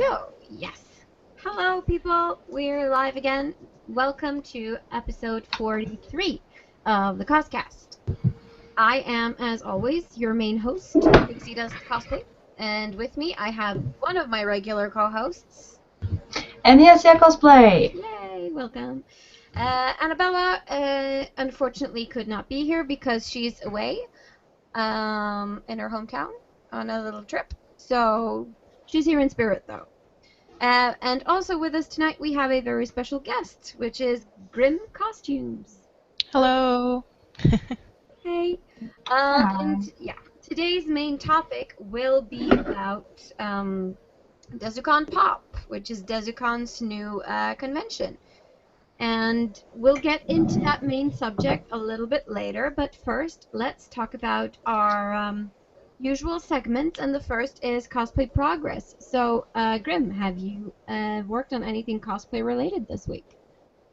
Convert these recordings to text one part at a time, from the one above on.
So, yes. Hello, people. We're live again. Welcome to episode 43 of the CosCast. I am, as always, your main host, Pixiedust Cosplay. And with me, I have one of my regular co-hosts. Enyassia Cosplay! Yay, welcome. Annabella, unfortunately, could not be here because she's away in her hometown on a little trip. So, she's here in spirit, though. And also with us tonight we have a very special guest, which is Grim Costumes. Hello. Hey. And yeah, today's main topic will be about Desucon Pop, which is Desucon's new convention. And we'll get into that main subject a little bit later, but first let's talk about our usual segments, and the first is cosplay progress. So, Grim, have you worked on anything cosplay related this week?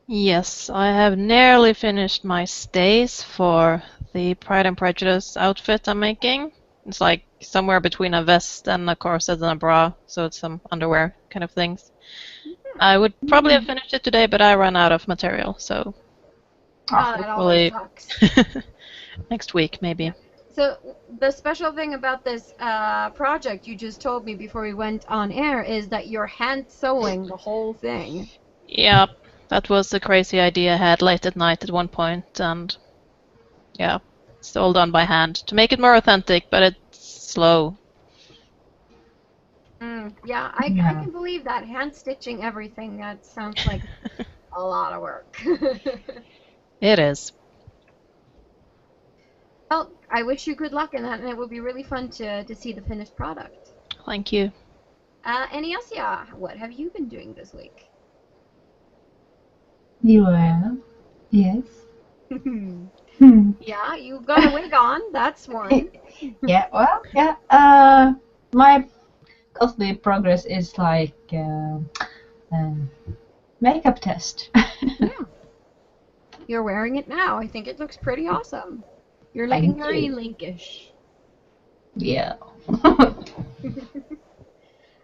Yes, I have nearly finished my stays for the Pride and Prejudice outfit I'm making. It's like somewhere between a vest and a corset and a bra, so it's some underwear kind of things. I would probably have finished it today, but I ran out of material, so That always sucks. next week maybe. Yeah. So the special thing about this project you just told me before we went on air is that you're hand sewing the whole thing. Yeah, that was a crazy idea I had late at night at one point, and yeah, it's all done by hand to make it more authentic, but it's slow. Yeah, I can believe that. Hand stitching everything, that sounds like a lot of work. It is. Well, I wish you good luck in that, and it will be really fun to see the finished product. Thank you. Enyassia, what have you been doing this week? Well, yes. Yeah, you got a wig on, that's one. My cosplay progress is like makeup test. Yeah. You're wearing it now. I think it looks pretty awesome. You're Thank looking very you. Linkish. Yeah.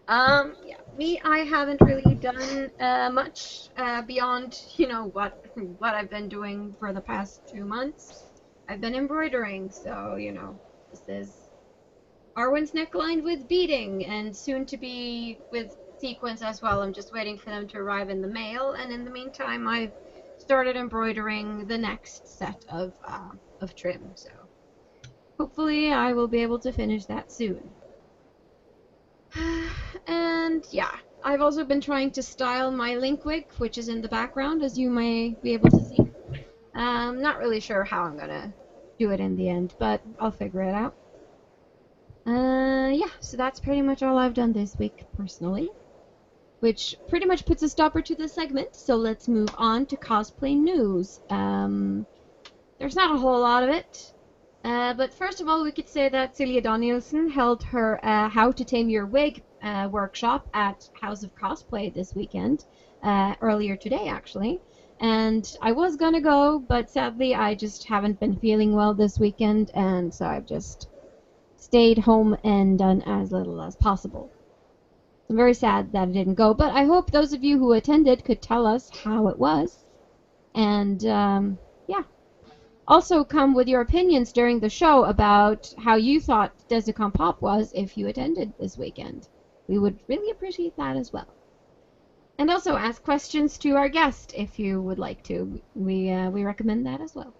Yeah, me, I haven't really done much beyond, what I've been doing for the past 2 months. I've been embroidering, so, this is Arwen's neckline with beading, and soon to be with sequins as well. I'm just waiting for them to arrive in the mail, and in the meantime, I've started embroidering the next set of trim, so hopefully I will be able to finish that soon. And yeah, I've also been trying to style my link wig, which is in the background, as you may be able to see. Not really sure how I'm gonna do it in the end, but I'll figure it out. Yeah, so that's pretty much all I've done this week, personally. Which pretty much puts a stopper to this segment, so let's move on to cosplay news. There's not a whole lot of it. But first of all, we could say that Celia Danielson held her How to Tame Your Wig workshop at House of Cosplay this weekend, earlier today actually. And I was gonna go, but sadly I just haven't been feeling well this weekend, and so I've just stayed home and done as little as possible. I'm very sad that I didn't go, but I hope those of you who attended could tell us how it was. And yeah. Also come with your opinions during the show about how you thought Desucon Pop was if you attended this weekend. We would really appreciate that as well. And also ask questions to our guest if you would like to. We recommend that as well.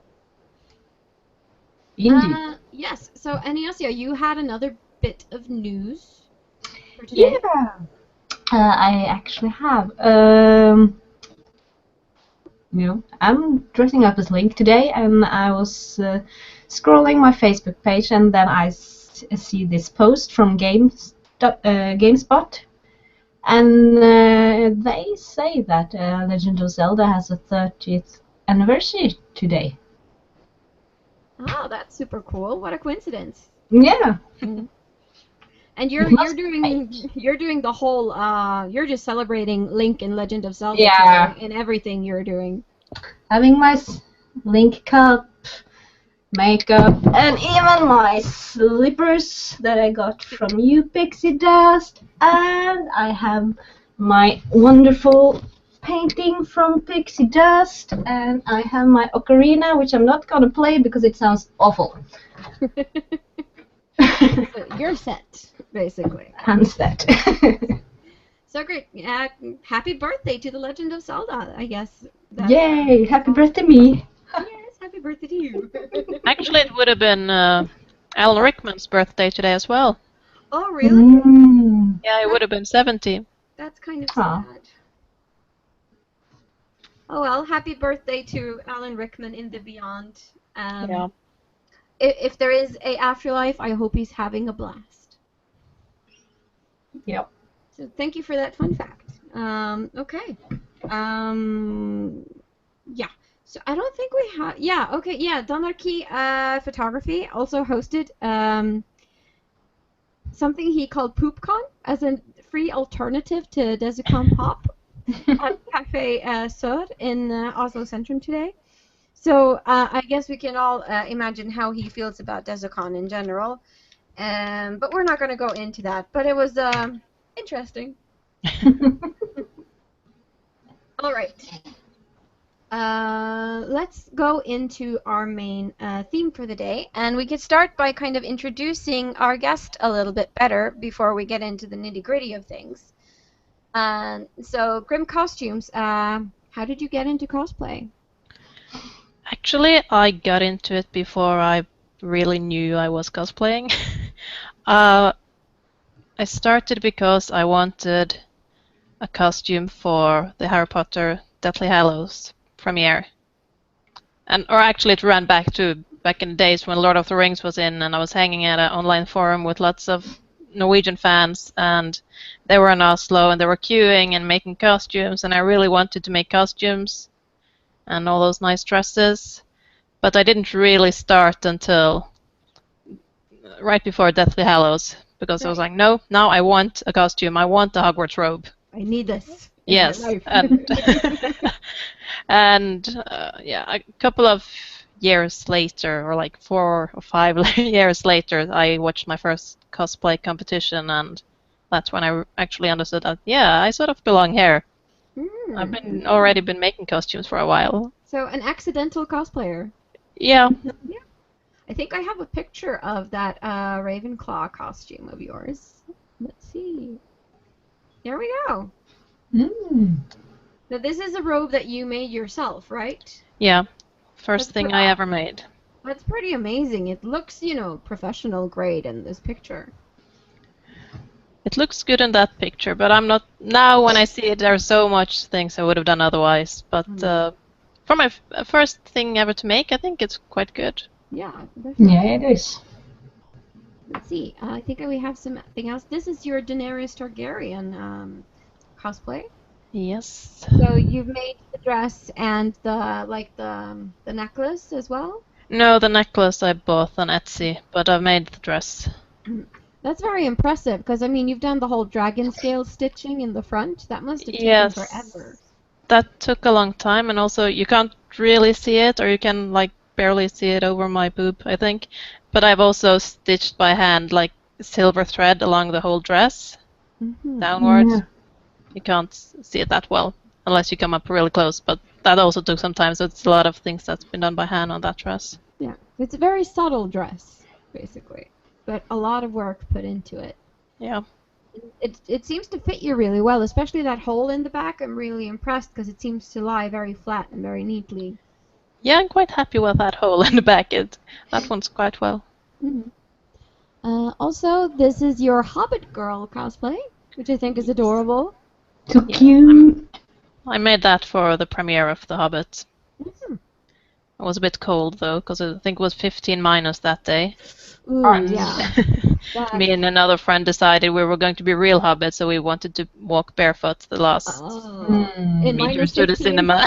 Indeed. Yes, so Enyassia, you had another bit of news for today. Yeah. I actually have. I'm dressing up as Link today, and I was scrolling my Facebook page, and then I see this post from GameSpot, and they say that Legend of Zelda has a 30th anniversary today. Oh, that's super cool. What a coincidence. Yeah. And you're doing the whole you're just celebrating Link and Legend of Zelda Yeah. in everything you're doing. Having my Link cup, makeup, and even my slippers that I got from you, Pixiedust. And I have my wonderful painting from Pixiedust, and I have my ocarina, which I'm not gonna play because it sounds awful. So you're set, basically. I'm set. So great. Happy birthday to The Legend of Zelda, I guess. Yay! Happy birthday, me! Yes, happy birthday to you. Actually, it would have been Alan Rickman's birthday today as well. Oh, really? Mm. Yeah, it would have been 70. That's kind of Aw. sad. Oh well, happy birthday to Alan Rickman in the beyond. Yeah. If there is a afterlife, I hope he's having a blast. Yep. So thank you for that fun fact. Okay. Yeah. So I don't think we have. Yeah. Okay. Yeah. Donarchy Photography also hosted something he called PoopCon as a free alternative to Desucon Pop at Cafe Sør in Oslo Centrum today. So I guess we can all imagine how he feels about Desucon in general. But we're not going to go into that. But it was interesting. All right. Let's go into our main theme for the day. And we could start by kind of introducing our guest a little bit better before we get into the nitty-gritty of things. So, Grim Costumes, how did you get into cosplay? Actually, I got into it before I really knew I was cosplaying. I started because I wanted a costume for the Harry Potter Deathly Hallows premiere. Or actually it ran back in the days when Lord of the Rings was in, and I was hanging at an online forum with lots of Norwegian fans, and they were in Oslo and they were queuing and making costumes, and I really wanted to make costumes and all those nice dresses, but I didn't really start until right before Deathly Hallows, because I was like, no, now I want a costume, I want the Hogwarts robe. I need this. Yes, and yeah, a couple of years later, or like 4 or 5 years later, I watched my first cosplay competition, and that's when I actually understood that, yeah, I sort of belong here. I've already been making costumes for a while. So, an accidental cosplayer. Yeah. Yeah. I think I have a picture of that Ravenclaw costume of yours. Let's see. There we go. So this is a robe that you made yourself, right? Yeah. First thing I ever made. That's pretty amazing. It looks, professional grade in this picture. It looks good in that picture, but I'm not... Now when I see it, there are so much things I would have done otherwise. But for my first thing ever to make, I think it's quite good. Yeah, definitely. Yeah, it is. Let's see. I think we have something else. This is your Daenerys Targaryen cosplay. Yes. So you've made the dress and the necklace as well? No, the necklace I bought on Etsy, but I've made the dress. That's very impressive, because, I mean, you've done the whole dragon scale stitching in the front. That must have taken forever. That took a long time, and also you can't really see it, or you can, like, barely see it over my boob, I think. But I've also stitched by hand, like, silver thread along the whole dress, downwards. Yeah. You can't see it that well, unless you come up really close, but that also took some time, so it's a lot of things that's been done by hand on that dress. Yeah, it's a very subtle dress, basically, but a lot of work put into it. Yeah. It seems to fit you really well, especially that hole in the back. I'm really impressed, because it seems to lie very flat and very neatly. Yeah, I'm quite happy with that hole in the back. That one's quite well. Also, this is your Hobbit girl cosplay, which I think is adorable. So cute. I made that for the premiere of The Hobbit. It was a bit cold, though, because I think it was 15 minus that day. Ooh, yeah. Me and another friend decided we were going to be real hobbits, so we wanted to walk barefoot the last meters to the cinema.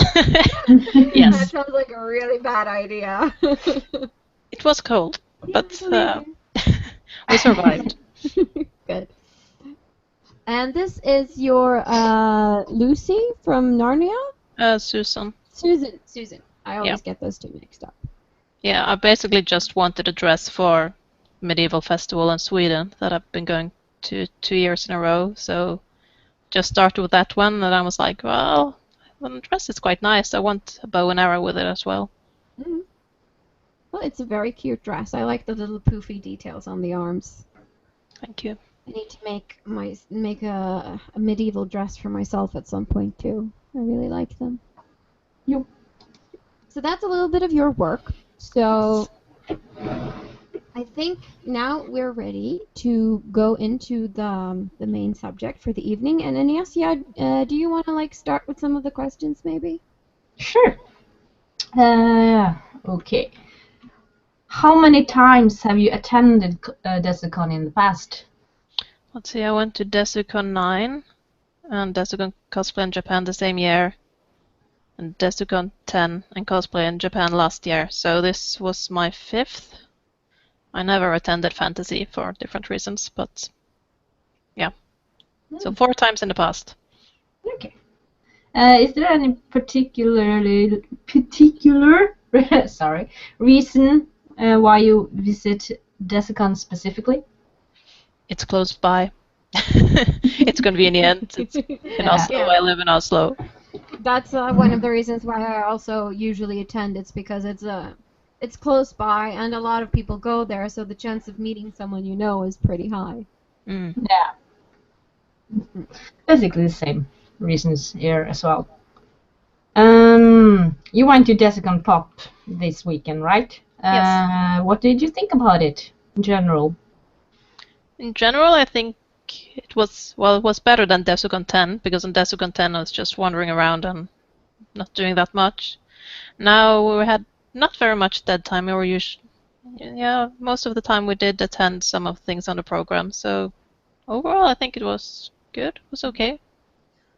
Yes. That sounds like a really bad idea. It was cold, but we survived. Good. And this is your Lucy from Narnia? Susan. Susan. I always get those two mixed up. Yeah, I basically just wanted a dress for medieval festival in Sweden that I've been going to 2 years in a row. So just started with that one, and I was like, well, the dress is quite nice. I want a bow and arrow with it as well. Mm. Well, it's a very cute dress. I like the little poofy details on the arms. Thank you. I need to make a medieval dress for myself at some point too. I really like them. Yep. So that's a little bit of your work. So I think now we're ready to go into the main subject for the evening. And Enyassia, do you want to start with some of the questions maybe? Sure. Okay. How many times have you attended Desucon in the past? Let's see, I went to Desucon 9 and Desucon Cosplay in Japan the same year, and Desucon 10 and Cosplay in Japan last year. So this was my 5th. I never attended Fantasy for different reasons, but yeah. So 4 times in the past. Okay. Is there any particular sorry reason why you visit Desucon specifically? It's close by. It's convenient. It's in Oslo. Yeah. I live in Oslo. That's one of the reasons why I also usually attend. It's because it's close by and a lot of people go there, so the chance of meeting someone you know is pretty high. Mm. Yeah. Basically the same reasons here as well. You went to Desucon Pop this weekend, right? Yes. What did you think about it in general? In general, I think it was better than Desucon 10, because on Desucon 10 I was just wandering around and not doing that much. Now we had not very much dead time. We were most of the time we did attend some of the things on the program. So overall, I think it was good. It was okay.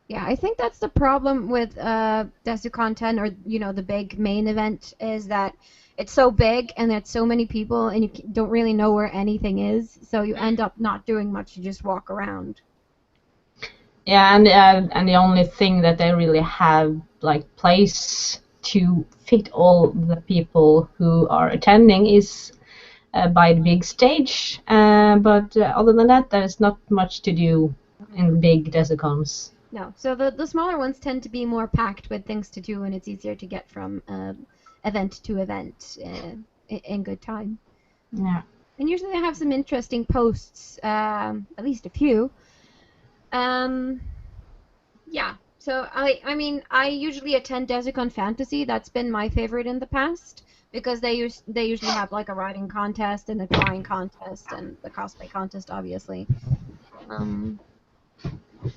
Yeah, I think that's the problem with Desucon 10, or the big main event, is that it's so big and there's so many people and you don't really know where anything is, so you end up not doing much. You just walk around. Yeah, and the only thing that they really have place to fit all the people who are attending is by the big stage. But other than that, there's not much to do in big Desucons. No, so the smaller ones tend to be more packed with things to do, and it's easier to get from event to event in good time. Yeah. And usually they have some interesting posts, at least a few. Yeah, so I usually attend Desucon Fantasy. That's been my favorite in the past, because they usually have a writing contest and a drawing contest and the cosplay contest, obviously.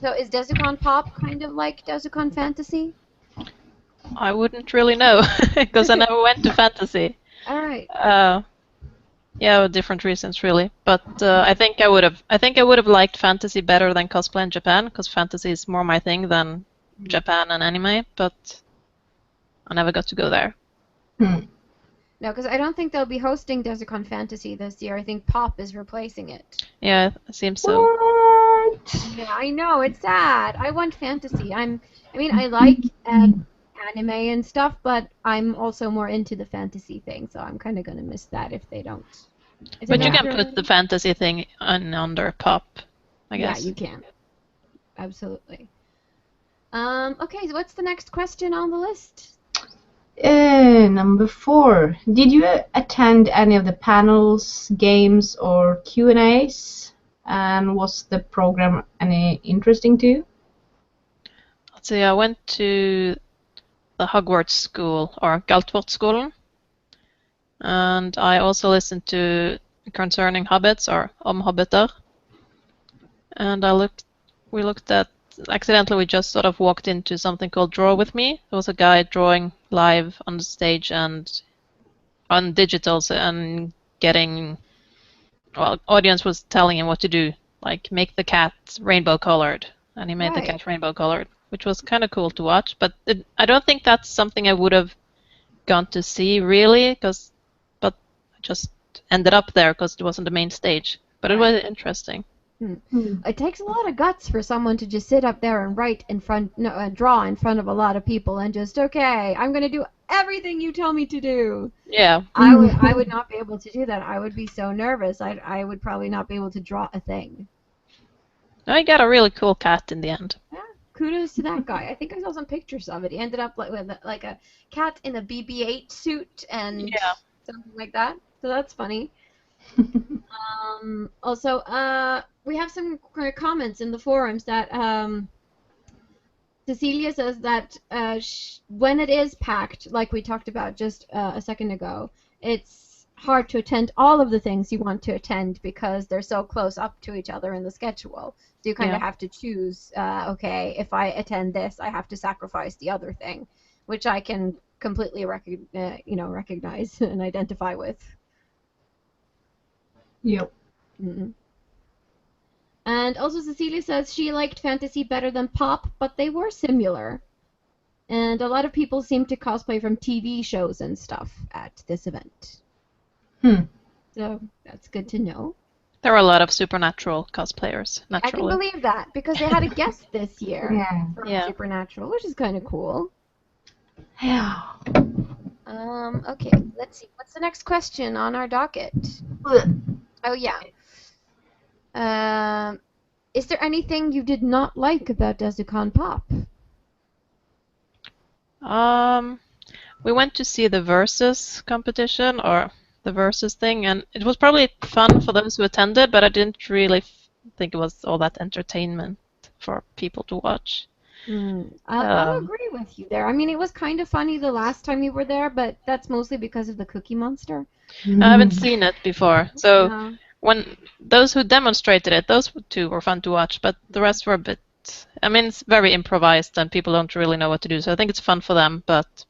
So is Desucon Pop kind of like Desucon Fantasy? I wouldn't really know because I never went to Fantasy. All right. Yeah, different reasons really. But I think I would have liked Fantasy better than Cosplay in Japan, because Fantasy is more my thing than Japan and anime. But I never got to go there. No, because I don't think they'll be hosting Desucon Fantasy this year. I think Pop is replacing it. Yeah, it seems so. What? Yeah, I know, it's sad. I want Fantasy. I like anime and stuff, but I'm also more into the fantasy thing, so I'm kind of gonna miss that if they don't. But you can put the Fantasy thing under Pop, I guess. Yeah, you can. Absolutely. Okay, so what's the next question on the list? Number 4. Did you attend any of the panels, games, or Q&As? And was the program any interesting to you? Let's see, I went to the Hogwarts School, or Galtvortskolen, and I also listened to Concerning Hobbits, or Om Hobbiter. And accidentally we just sort of walked into something called Draw With Me. There was a guy drawing live on the stage and on digitals and audience was telling him what to do, like make the cat rainbow colored, and he made the cat rainbow colored, which was kind of cool to watch. But I don't think that's something I would have gone to see really, but I just ended up there because it wasn't the main stage. But it was interesting. It takes a lot of guts for someone to just sit up there and draw in front of a lot of people and just, okay, I'm going to do everything you tell me to do. Yeah. I would not be able to do that. I would be so nervous. I would probably not be able to draw a thing. I got a really cool cat in the end. Yeah, kudos to that guy. I think I saw some pictures of it. He ended up with like a cat in a BB-8 suit and Yeah. something like that. So that's funny. Also, we have some comments in the forums that Cecilia says that when it is packed, like we talked about just a second ago, it's hard to attend all of the things you want to attend because they're so close up to each other in the schedule. So you kind of have to choose, okay, if I attend this, I have to sacrifice the other thing, which I can completely recognize and identify with. Yep. Mm-hmm. And also Cecilia says she liked fantasy better than pop, but they were similar. And a lot of people seem to cosplay from TV shows and stuff at this event. So that's good to know. There were a lot of supernatural cosplayers, naturally. I can believe that, because they had a guest this year from Yeah. Supernatural, which is kind of cool. Yeah. Okay, let's see. What's the next question on our docket? Oh, yeah. Is there anything you did not like about Desucon Pop? We went to see the Versus competition, or the Versus thing, and it was probably fun for those who attended, but I didn't really think it was all that entertainment for people to watch. I'll agree with you there. I mean, it was kind of funny the last time you were there, but that's mostly because of the Cookie Monster. I haven't seen it before, so No. when those who demonstrated it, those two were fun to watch, but the rest were a bit... I mean, it's very improvised and people don't really know what to do, so I think it's fun for them, but...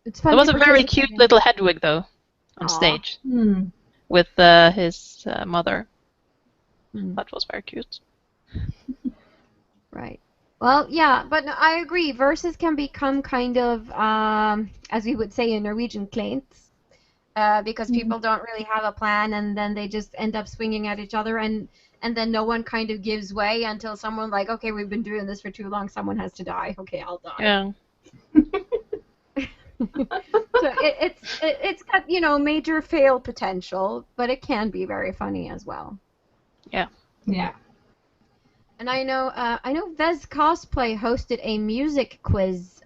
It's fun There was to a very participate cute in. little Hedwig, though, on Aw. stage Hmm. with his mother. That was very cute. Right. Well, yeah, but no, I agree. Verses can become kind of, as we would say in Norwegian, kleint, because people don't really have a plan, and then they just end up swinging at each other, and then no one kind of gives way until someone like, okay, we've been doing this for too long, someone has to die. Okay, I'll die. Yeah. So it's got, major fail potential, but it can be very funny as well. Yeah. Yeah. And I know Vez Cosplay hosted a music quiz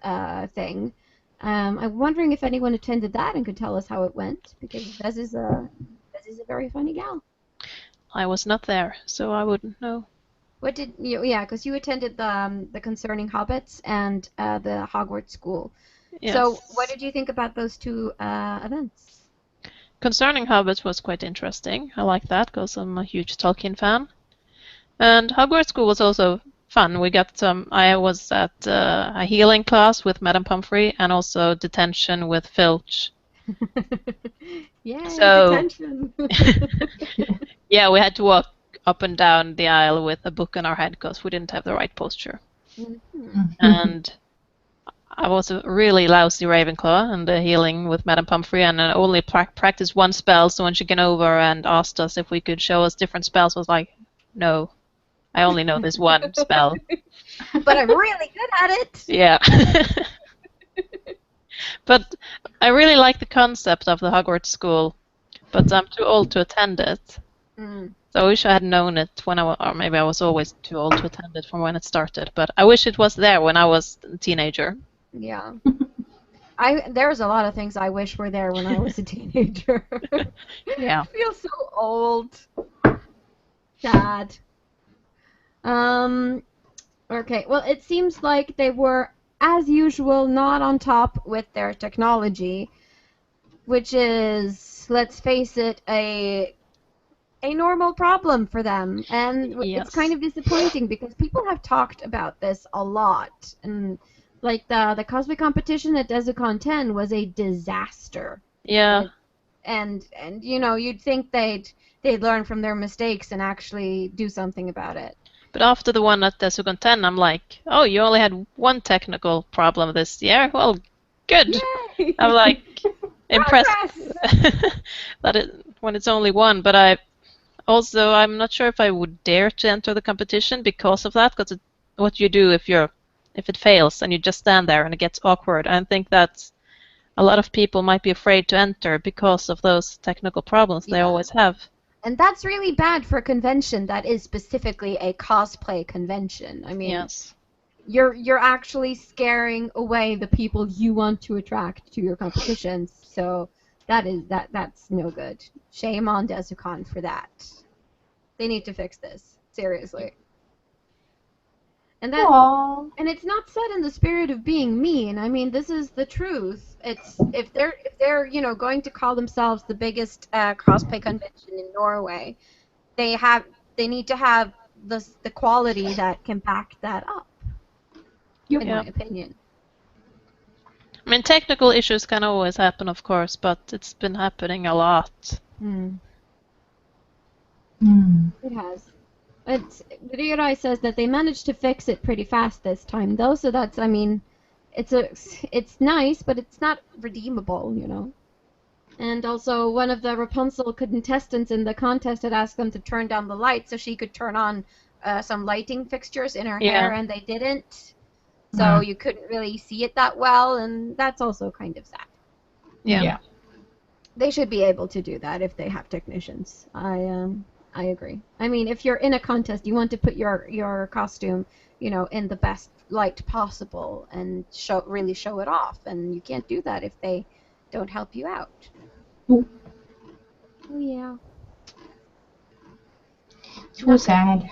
thing. I'm wondering if anyone attended that and could tell us how it went, because Vez is a very funny gal. I was not there, so I wouldn't know. What did you? Yeah, because you attended the Concerning Hobbits and the Hogwarts School. Yes. So what did you think about those two events? Concerning Hobbits was quite interesting. I like that because I'm a huge Tolkien fan. And Hogwarts School was also fun. We got some... I was at a healing class with Madame Pomfrey and also detention with Filch. Yay, So- detention! Yeah, we had to walk up and down the aisle with a book on our head because we didn't have the right posture. And I was a really lousy Ravenclaw and the healing with Madame Pomfrey, and I only practiced one spell, so when she came over and asked us if we could show us different spells, I was like, no, I only know this one spell. But I'm really good at it! Yeah. But I really like the concept of the Hogwarts School, but I'm too old to attend it. So I wish I had known it when or maybe I was always too old to attend it from when it started, but I wish it was there when I was a teenager. Yeah. There's a lot of things I wish were there when I was a teenager. Yeah. I feel so old. Sad. Okay, well, it seems like they were, as usual, not on top with their technology, which is, let's face it, a normal problem for them, and Yes. it's kind of disappointing because people have talked about this a lot, and like the cosplay competition at Desucon 10 was a disaster, Yeah. and you'd think they'd learn from their mistakes and actually do something about it. But after the one at Desucon 10, I'm like, oh, you only had one technical problem this year? Well, good. Yay! I'm like impressed Progress! when it's only one, but I'm not sure if I would dare to enter the competition because of that, because what you do if it fails and you just stand there and it gets awkward. I think that's a lot of people might be afraid to enter because of those technical problems they always have. And that's really bad for a convention that is specifically a cosplay convention. I mean, Yes. you're actually scaring away the people you want to attract to your competitions. So that's no good. Shame on Desucon for that. They need to fix this seriously. And it's not said in the spirit of being mean. I mean, this is the truth. It's if they're going to call themselves the biggest cosplay convention in Norway, they need to have the quality that can back that up. In my opinion. I mean, technical issues can always happen, of course, but it's been happening a lot. It has. Ryurai says that they managed to fix it pretty fast this time, though. So that's, I mean, it's nice, but it's not redeemable, you know. And also, one of the Rapunzel contestants in the contest had asked them to turn down the light so she could turn on some lighting fixtures in her hair, and they didn't. So you couldn't really see it that well, and that's also kind of sad. Yeah. They should be able to do that if they have technicians. I agree. I mean, if you're in a contest, you want to put your costume, in the best light possible and really show it off, and you can't do that if they don't help you out. Oh yeah. So sad.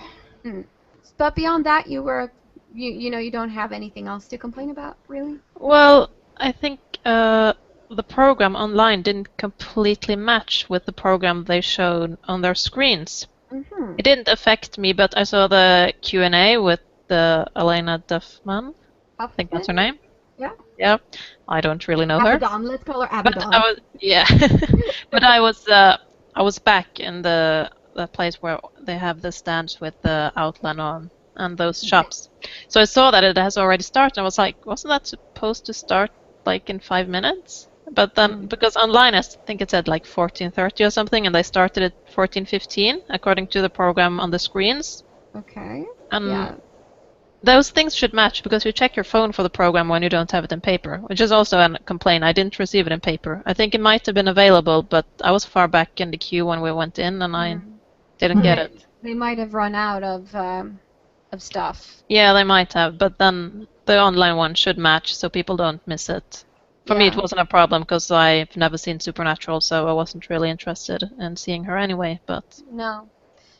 But beyond that, you don't have anything else to complain about, really? Well, I think the program online didn't completely match with the program they showed on their screens. It didn't affect me, but I saw the Q&A with Elena Duffman. I think that's her name. Yeah. Yeah. I don't really know her. Abaddon, let's call her Abaddon. But I was back in the place where they have the stands with the outline on and those shops. So I saw that it has already started. I was like, wasn't that supposed to start like in 5 minutes? But then, because online I think it said like 14:30 or something, and they started at 14:15 according to the program on the screens. Okay. And those things should match, because you check your phone for the program when you don't have it in paper, which is also a complaint. I didn't receive it in paper. I think it might have been available, but I was far back in the queue when we went in, and I didn't get it. They might have run out of stuff. Yeah, they might have, but then the online one should match so people don't miss it. For me, it wasn't a problem because I've never seen Supernatural, so I wasn't really interested in seeing her anyway. But no,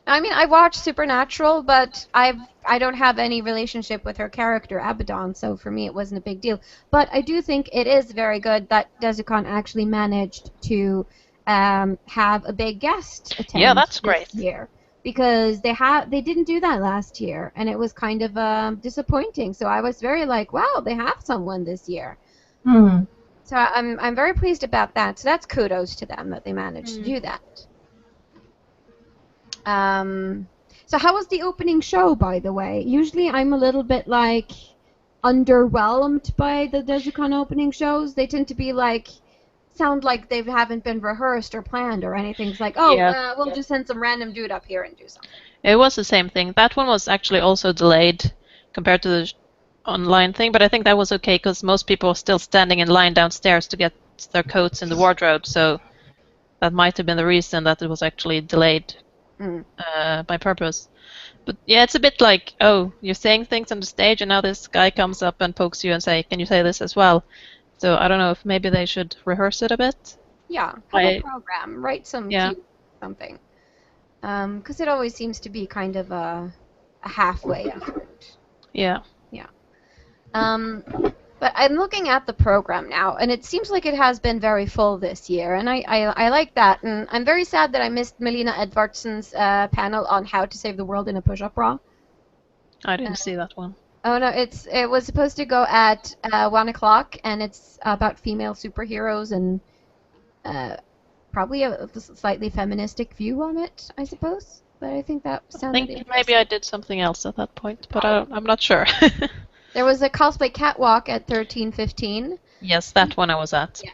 I mean, I watched Supernatural, but I don't have any relationship with her character Abaddon, so for me it wasn't a big deal. But I do think it is very good that Desucon actually managed to have a big guest attend. Yeah, that's great. This year. Because they didn't do that last year, and it was kind of disappointing. So I was very like, wow, they have someone this year. So I'm very pleased about that. So that's kudos to them that they managed to do that. So how was the opening show, by the way? Usually I'm a little bit like underwhelmed by the Desucon opening shows. They tend to be like sound like they haven't been rehearsed or planned or anything. It's like, we'll just send some random dude up here and do something. It was the same thing. That one was actually also delayed compared to the online thing, but I think that was okay because most people were still standing in line downstairs to get their coats in the wardrobe, so that might have been the reason that it was actually delayed by purpose. But yeah, it's a bit like, oh, you're saying things on the stage and now this guy comes up and pokes you and say, can you say this as well? So I don't know if maybe they should rehearse it a bit. Yeah, have a program, write some something. Because it always seems to be kind of a halfway effort. Yeah. But I'm looking at the program now, and it seems like it has been very full this year, and I like that. And I'm very sad that I missed Melina Edvardson's panel on how to save the world in a push-up bra. I didn't see that one. Oh no, it was supposed to go at 1 o'clock, and it's about female superheroes and probably a slightly feministic view on it, I suppose. But I think that sounded interesting. Maybe I did something else at that point, but I'm not sure. There was a cosplay catwalk at 13:15. Yes, that one I was at. Yeah,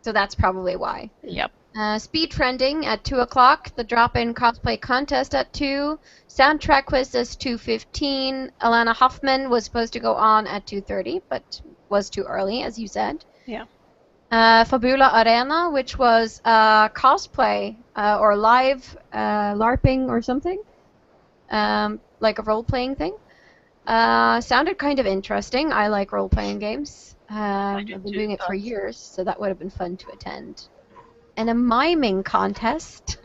so that's probably why. Yep. Speed trending at 2 o'clock. The drop-in cosplay contest at 2. Soundtrack quiz is 2:15. Alana Hoffman was supposed to go on at 2:30, but was too early, as you said. Yeah. Fabula Arena, which was cosplay or live LARPing or something, like a role-playing thing. Sounded kind of interesting. I like role-playing games. I've been doing it for years, so that would have been fun to attend. And a miming contest.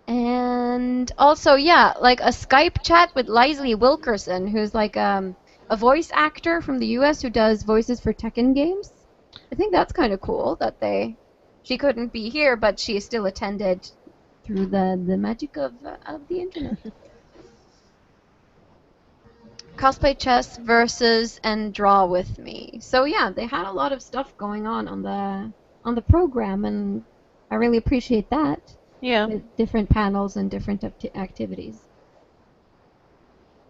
And also, yeah, like a Skype chat with Leslie Wilkerson, who's like a voice actor from the US who does voices for Tekken games. I think that's kind of cool that she couldn't be here, but she still attended through the magic of the internet. Cosplay chess versus and draw with me. So yeah, they had a lot of stuff going on the program, and I really appreciate that. Yeah. With different panels and different activities.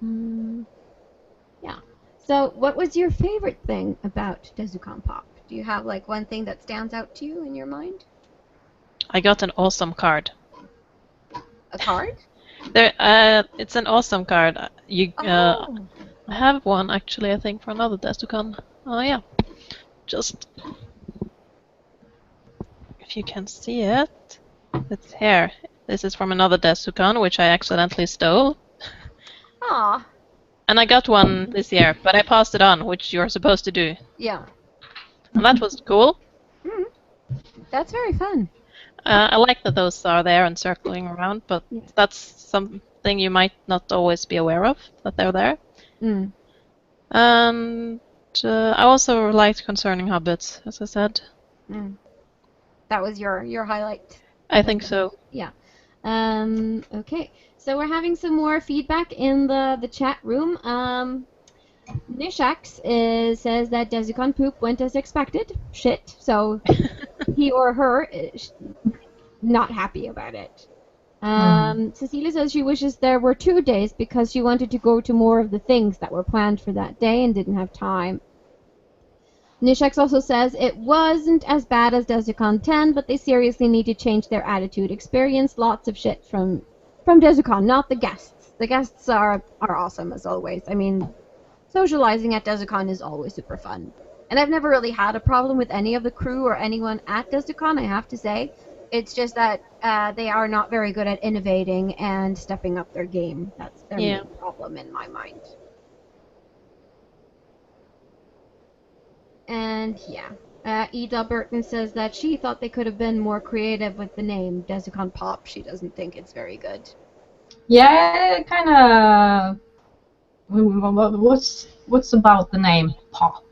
Yeah. So, what was your favorite thing about Desucon Pop? Do you have like one thing that stands out to you in your mind? I got an awesome card. A card? It's an awesome card. I have one actually, I think, for another Desucon. Oh yeah. Just if you can see it. It's here. This is from another Desucon, which I accidentally stole. Aw. And I got one this year, but I passed it on, which you're supposed to do. Yeah. And that was cool. That's very fun. I like that those are there and circling around, but that's something you might not always be aware of, that they're there. And I also liked Concerning Hobbits, as I said. That was your highlight. I think so. Yeah. Okay. So we're having some more feedback in the chat room. Nishax says that Desucon Poop went as expected. Shit. So he or her is not happy about it. Cecilia says she wishes there were 2 days because she wanted to go to more of the things that were planned for that day and didn't have time. Nishax also says it wasn't as bad as Desucon 10, but they seriously need to change their attitude. Experienced lots of shit from Desucon, not the guests. The guests are awesome as always. I mean, socializing at Desucon is always super fun. And I've never really had a problem with any of the crew or anyone at Desucon, I have to say. It's just that they are not very good at innovating and stepping up their game. That's their main problem in my mind. And yeah, Eda Burton says that she thought they could have been more creative with the name Desucon Pop. She doesn't think it's very good. Yeah, kind of. What's about the name Pop?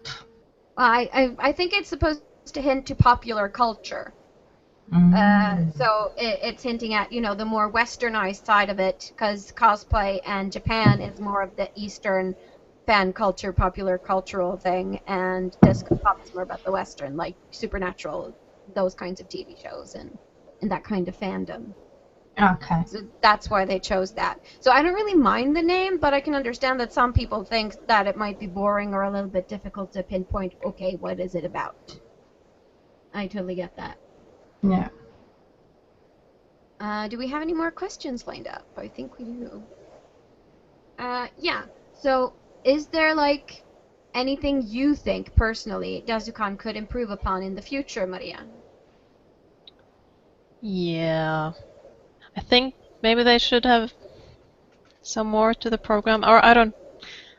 I think it's supposed to hint to popular culture. So it's hinting at, the more westernized side of it, because cosplay and Japan is more of the Eastern fan culture, popular cultural thing, and Desucon Pop is more about the Western, like Supernatural, those kinds of TV shows, and that kind of fandom. Okay. So that's why they chose that. So I don't really mind the name, but I can understand that some people think that it might be boring or a little bit difficult to pinpoint, okay, what is it about? I totally get that. Yeah. Do we have any more questions lined up? I think we do. Yeah. So, is there, like, anything you think, personally, Desucon could improve upon in the future, Maria? Yeah. I think maybe they should have some more to the program. Or I'm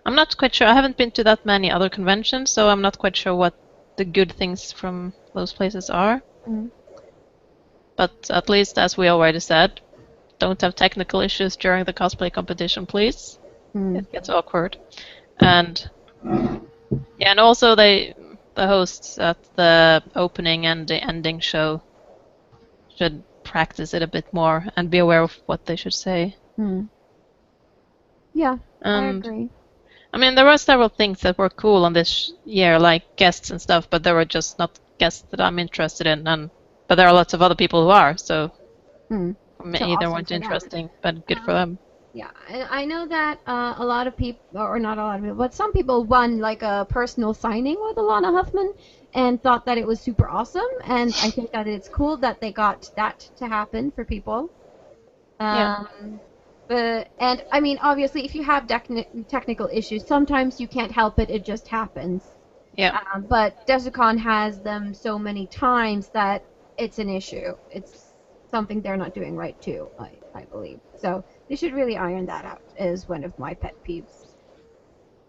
not quite sure. I haven't been to that many other conventions, so I'm not quite sure what the good things from those places are. But at least, as we already said, don't have technical issues during the cosplay competition, please. It gets awkward. And yeah, and also the hosts at the opening and the ending show should practice it a bit more and be aware of what they should say. Yeah, I And agree. I mean, there were several things that were cool on this year, like guests and stuff, but there were just not guests that I'm interested in. But there are lots of other people who are, so maybe they awesome weren't for them. interesting, but good for them. Yeah, and I know that a lot of people, or not a lot of people, but some people won like a personal signing with Alana Huffman and thought that it was super awesome, and I think that it's cool that they got that to happen for people. And I mean, obviously, if you have technical issues, sometimes you can't help it, it just happens. Yeah. But Desucon has them so many times that it's an issue. It's something they're not doing right too, I believe. So they should really iron that out, is one of my pet peeves.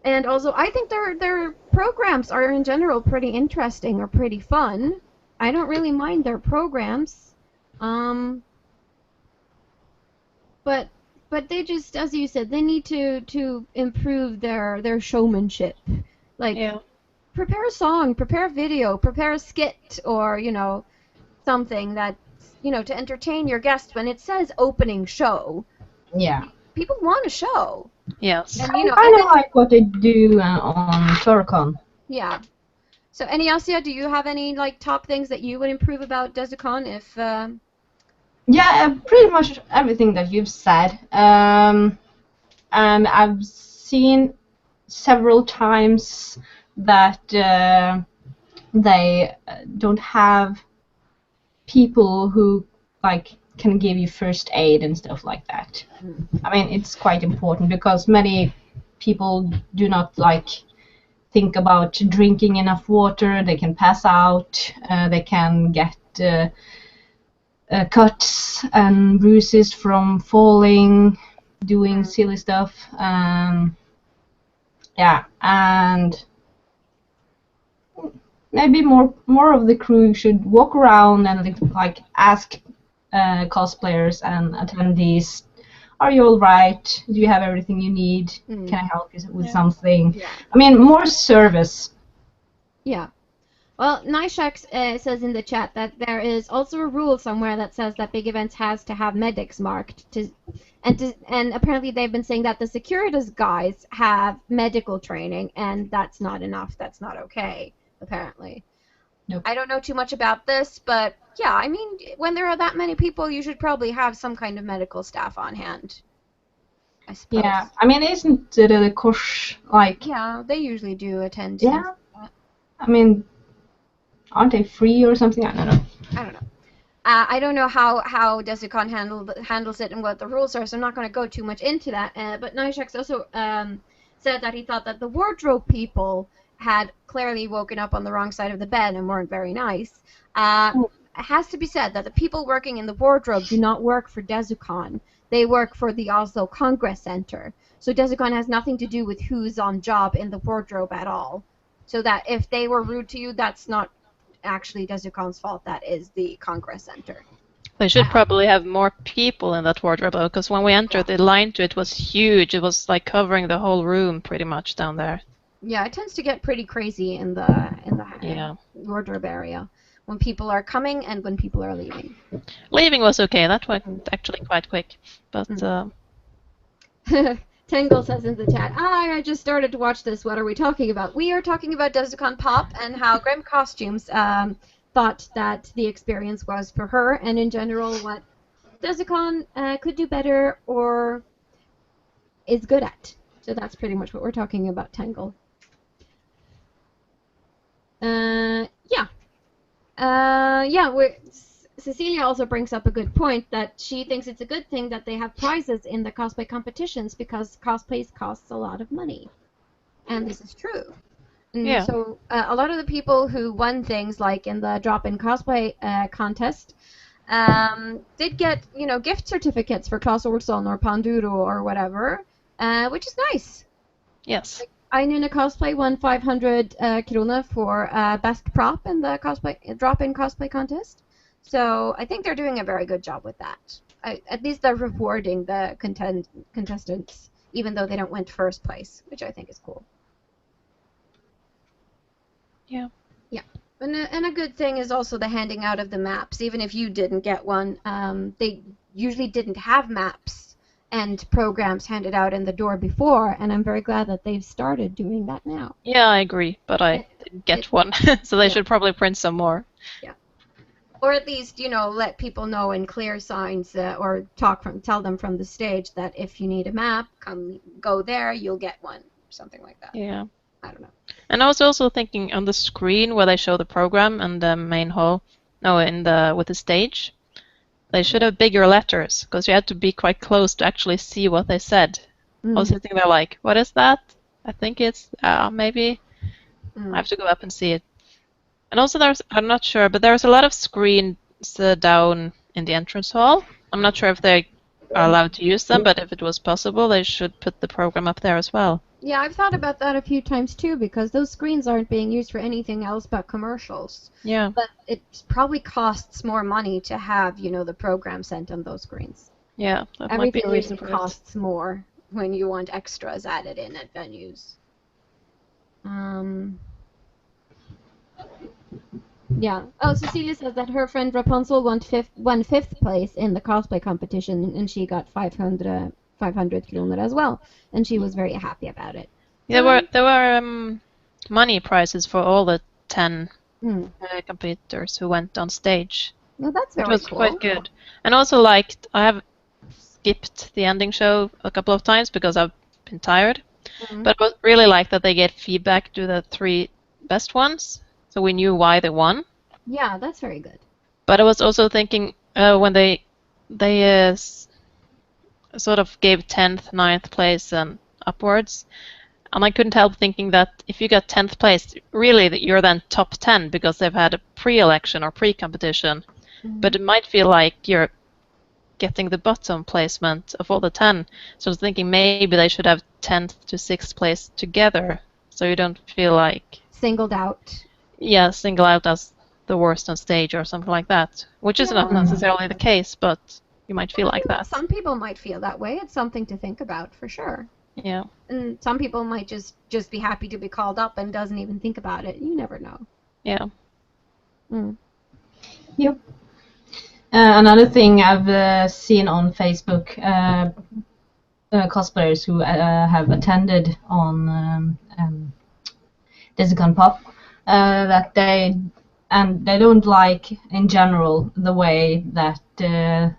And also, I think their programs are in general pretty interesting or pretty fun. I don't really mind their programs. But they just, as you said, they need to improve their showmanship. Like, Yeah. prepare a song, prepare a video, prepare a skit, or something that's to entertain your guests. When it says opening show, Yeah. people want a show. Yes. And I kind of like what they do on Torcon. yeah. So, Enyassia, do you have any top things that you would improve about Desucon if? Yeah, pretty much everything that you've said. And I've seen several times that they don't have people who can give you first aid and stuff like that. I mean, it's quite important because many people do not think about drinking enough water. They can pass out. They can get cuts and bruises from falling, doing silly stuff. Yeah, and maybe more of the crew should walk around and ask cosplayers and attendees, "Are you all right? Do you have everything you need? Can I help you with something?" Yeah. I mean, more service. Yeah. Well, Nyshax says in the chat that there is also a rule somewhere that says that big events has to have medics marked and apparently they've been saying that the Securitas guys have medical training, and that's not enough. That's not okay, apparently. Nope. I don't know too much about this, but yeah, I mean, when there are that many people, you should probably have some kind of medical staff on hand, I suppose. Yeah, I mean, isn't the course Yeah, they usually do attend. Yeah. I mean, aren't they free or something? I don't know. I don't know how Desucon handles it and what the rules are, so I'm not going to go too much into that. But Nyshax also said that he thought that the wardrobe people had clearly woken up on the wrong side of the bed and weren't very nice. It has to be said that the people working in the wardrobe do not work for Desucon. They work for the Oslo Congress Center. So Desucon has nothing to do with who's on job in the wardrobe at all. So that if they were rude to you, that's not actually Desucon's fault. That is the Congress Center. They should probably have more people in that wardrobe, because when we entered, the line to it was huge. It was like covering the whole room pretty much down there. Yeah, it tends to get pretty crazy in the wardrobe area when people are coming and when people are leaving. Leaving was okay. That went actually quite quick, but. Tangle says in the chat, I just started to watch this. What are we talking about? We are talking about Desucon Pop and how Grim Costumes thought that the experience was for her, and in general what Desucon could do better or is good at. So that's pretty much what we're talking about, Tangle. Cecilia also brings up a good point that she thinks it's a good thing that they have prizes in the cosplay competitions because cosplays costs a lot of money. And this is true. And so a lot of the people who won things like in the drop-in cosplay contest did get, gift certificates for Clas Ohlson or Panduro or whatever, which is nice. Yes. Like, Einuna Cosplay won 500 krona for best prop in the drop-in cosplay contest. So I think they're doing a very good job with that. At least they're rewarding the contestants, even though they don't win first place, which I think is cool. Yeah. Yeah. And a good thing is also the handing out of the maps. Even if you didn't get one, they usually didn't have maps and programs handed out in the door before, and I'm very glad that they've started doing that now. Yeah, I agree, but I didn't get one, so they should probably print some more. Yeah. Or at least, let people know in clear signs or tell them from the stage that if you need a map, go there, you'll get one, something like that. Yeah. I don't know. And I was also thinking on the screen where they show the program and the main hall, with the stage, they should have bigger letters because you had to be quite close to actually see what they said. I was sitting there like, what is that? I think it's maybe I have to go up and see it. And also I'm not sure, but there's a lot of screens down in the entrance hall. I'm not sure if they are allowed to use them, but if it was possible, they should put the program up there as well. Yeah, I've thought about that a few times too, because those screens aren't being used for anything else but commercials. Yeah. But it probably costs more money to have, the program sent on those screens. Yeah, that might Everything be a reason usually for it. costs more when you want extras added in at venues. Yeah. Oh, Cecilia says that her friend Rapunzel won fifth place in the cosplay competition, and she got 500 kronor as well, and she was very happy about it. There were money prizes for all the 10 competitors who went on stage. Well, that's very It was cool. quite good. And also, I have skipped the ending show a couple of times because I've been tired. But I really like that they get feedback to the 3 best ones, so we knew why they won. Yeah, that's very good. But I was also thinking when they sort of gave 10th, 9th place and upwards, and I couldn't help thinking that if you got 10th place, really that you're then top 10 because they've had a pre-election or pre-competition. But it might feel like you're getting the bottom placement of all the 10. So I was thinking maybe they should have 10th to 6th place together, so you don't feel like singled out. Yeah, single out as the worst on stage or something like that, which is not necessarily the case, but you might feel like that. Some people might feel that way. It's something to think about for sure. Yeah. And some people might just be happy to be called up and doesn't even think about it. You never know. Yeah. Yep. Another thing I've seen on Facebook, cosplayers who have attended on Desucon Pop, that they don't like in general the way that the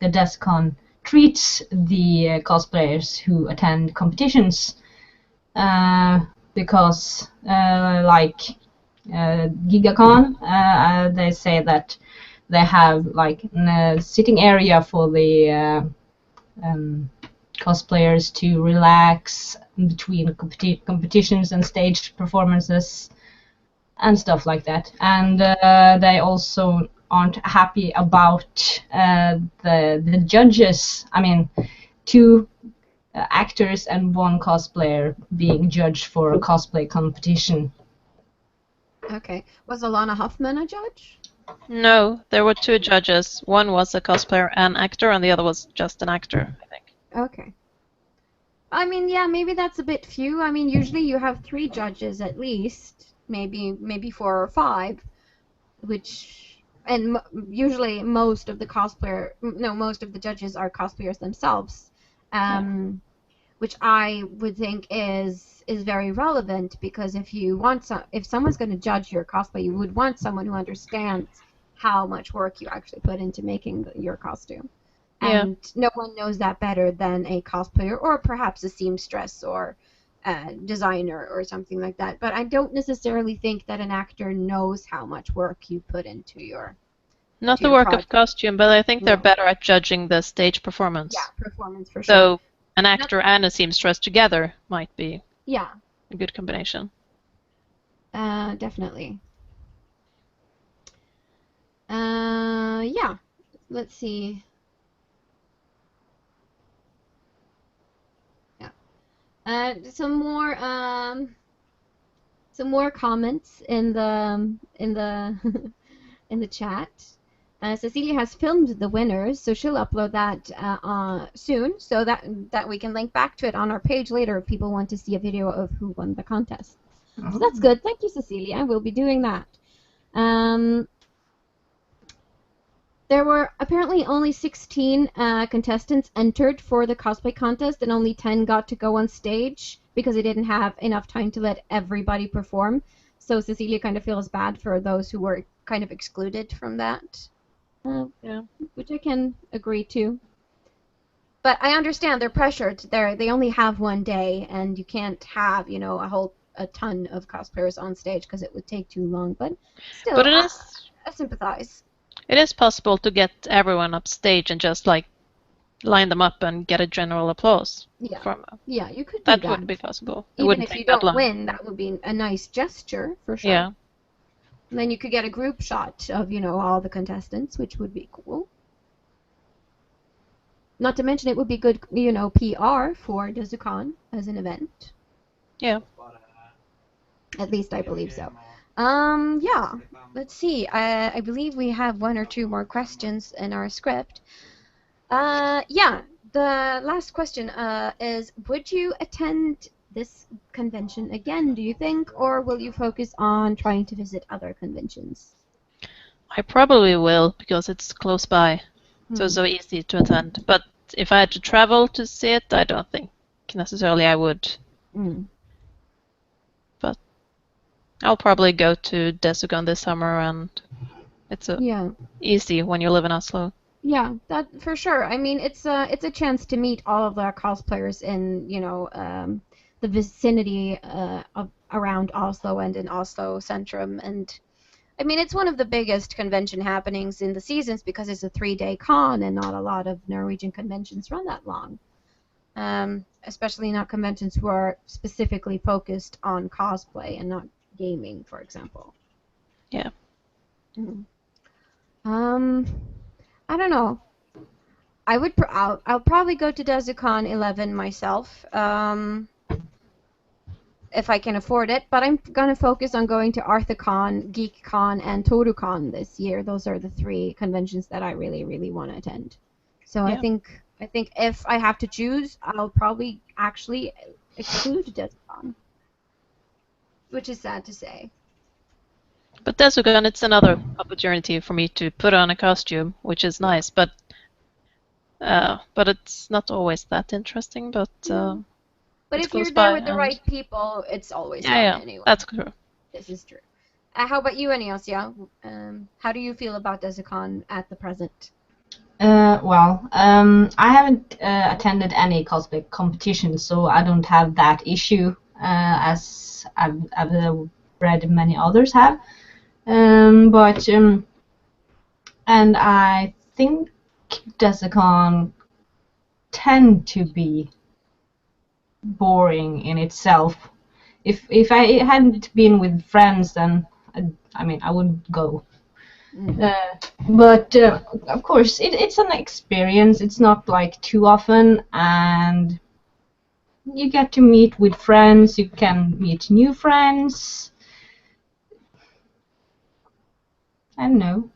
Desucon treats the cosplayers who attend competitions, because like GigaCon, they say that they have like a sitting area for the cosplayers to relax between competitions and stage performances and stuff like that. And they also aren't happy about the judges. I mean, 2 actors and 1 cosplayer being judged for a cosplay competition. Okay. Was Alana Huffman a judge? No, there were 2 judges. One was a cosplayer and actor, and the other was just an actor, I think. Okay. I mean, yeah, maybe that's a bit few. I mean, usually you have 3 judges at least, maybe 4 or 5, and usually most of the judges are cosplayers themselves, which I would think is very relevant, because if someone's going to judge your cosplay, you would want someone who understands how much work you actually put into making your costume. Yeah. And no one knows that better than a cosplayer, or perhaps a seamstress or a designer or something like that. But I don't necessarily think that an actor knows how much work you put into your Not the work of costume, but I think they're better at judging the stage performance. Yeah, performance for sure. So an actor and a seamstress together might be a good combination. Definitely. Yeah. Let's see. Yeah. Some more comments in the in the chat. Cecilia has filmed the winners, so she'll upload that soon, so that we can link back to it on our page later if people want to see a video of who won the contest. So that's good. Thank you, Cecilia. We'll be doing that. There were apparently only 16 contestants entered for the cosplay contest, and only 10 got to go on stage because they didn't have enough time to let everybody perform. So Cecilia kind of feels bad for those who were kind of excluded from that, which I can agree to. But I understand they're pressured. They only have 1 day, and you can't have a ton of cosplayers on stage because it would take too long. But still, I sympathize. It is possible to get everyone up stage and just line them up and get a general applause Yeah. from. Yeah, you could do That that. would be possible. It Even wouldn't if you take that don't long. win, that would be a nice gesture for sure. Yeah. And then you could get a group shot of, all the contestants, which would be cool. Not to mention it would be good, PR for Desucon as an event. Yeah. At least I believe so. Yeah. Let's see. I believe we have one or two more questions in our script. Yeah. The last question is, would you attend this convention again, do you think, or will you focus on trying to visit other conventions? I probably will because it's close by, so easy to attend. But if I had to travel to see it, I don't think necessarily I would. But I'll probably go to Desucon this summer, and it's easy when you live in Oslo. Yeah, that for sure. I mean, it's a chance to meet all of the cosplayers in the vicinity around Oslo and in Oslo Centrum, and I mean it's one of the biggest convention happenings in the seasons because it's a 3-day con and not a lot of Norwegian conventions run that long. Especially not conventions who are specifically focused on cosplay and not gaming, for example. Yeah. I don't know. I'll probably go to Desucon 11 myself, if I can afford it. But I'm gonna focus on going to Arthurcon, GeekCon, and Torucon this year. Those are the 3 conventions that I really, really want to attend. So I think if I have to choose, I'll probably actually exclude Desucon, which is sad to say. But Desucon, it's another opportunity for me to put on a costume, which is nice. But it's not always that interesting. But if you're there with the right people, it's always fun anyway. That's true. This is true. How about you, Enyassia? How do you feel about Desucon at the present? I haven't attended any cosplay competitions, so I don't have that issue as I've read many others have. And I think Desucon tend to be boring in itself. If I hadn't been with friends, then I wouldn't go. But of course, it's an experience. It's not like too often, and you get to meet with friends. You can meet new friends. I don't know.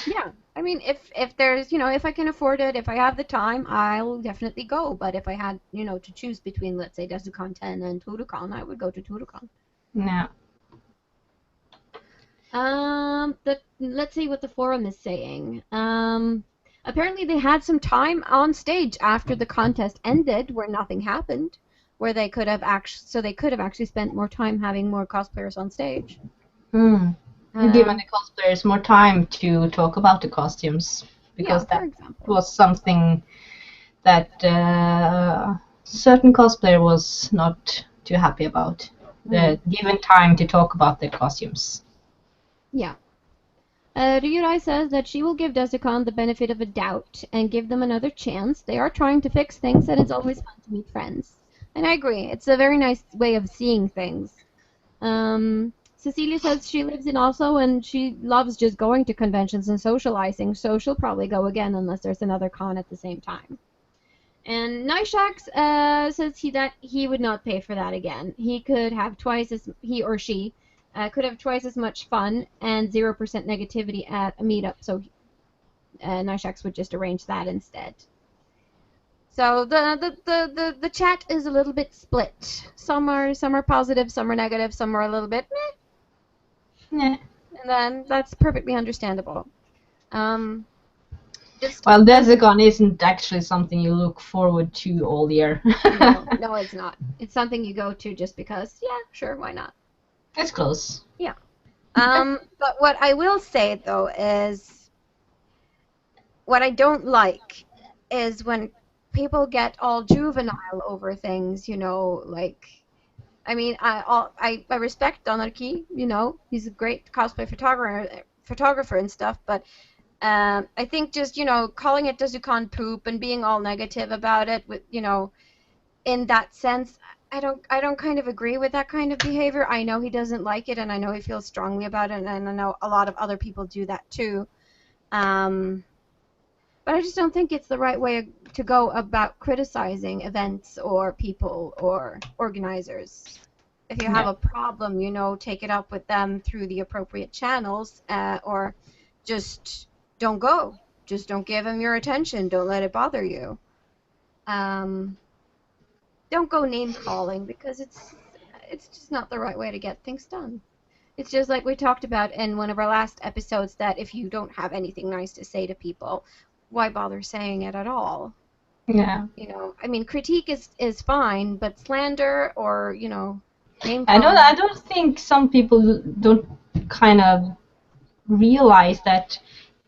Yeah, I mean, if there's, if I can afford it, if I have the time, I'll definitely go. But if I had, to choose between, let's say, Desucon 10 and Torucon, I would go to Torucon. No. Let's see what the forum is saying. Apparently they had some time on stage after the contest ended where nothing happened, where they could have actually spent more time having more cosplayers on stage. Given the cosplayers more time to talk about the costumes, because that was something that certain cosplayer was not too happy about. Given time to talk about the costumes. Yeah. Ryurai says that she will give Desucon the benefit of a doubt and give them another chance. They are trying to fix things, and it's always fun to meet friends. And I agree. It's a very nice way of seeing things. Cecilia says she lives in Oslo and she loves just going to conventions and socializing, so she'll probably go again unless there's another con at the same time. And Nyshax says that he would not pay for that again. He or she could have twice as much fun and 0% negativity at a meetup, so Nyshax would just arrange that instead. So the chat is a little bit split. Some are positive, some are negative, some are a little bit meh. Yeah. And then that's perfectly understandable. Desucon isn't actually something you look forward to all year. No, it's not. It's something you go to just because, yeah, sure, why not? It's close. Yeah. But what I will say, though, is what I don't like is when people get all juvenile over things, like... I mean, I respect Donarchy, he's a great cosplay photographer and stuff, but I think just, calling it Desucon poop and being all negative about it, with, in that sense, I don't kind of agree with that kind of behavior. I know he doesn't like it, and I know he feels strongly about it, and I know a lot of other people do that too. But I just don't think it's the right way to go about criticizing events or people or organizers. If you have a problem, take it up with them through the appropriate channels, or just don't go. Just don't give them your attention. Don't let it bother you. Don't go name calling, because it's just not the right way to get things done. It's just like we talked about in one of our last episodes, that if you don't have anything nice to say to people, why bother saying it at all? Yeah. I mean, critique is fine, but slander or, name calling. I don't think some people don't kind of realize that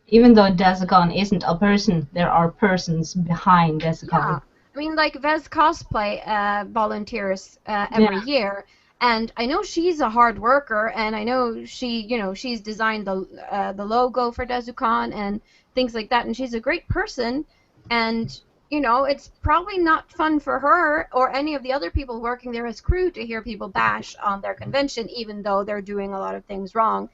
even though Desucon isn't a person, there are persons behind Desucon. Yeah. I mean, like Vez Cosplay volunteers every year, and I know she's a hard worker, and I know she's designed the logo for Desucon and things like that, and she's a great person, and it's probably not fun for her or any of the other people working there as crew to hear people bash on their convention, even though they're doing a lot of things wrong.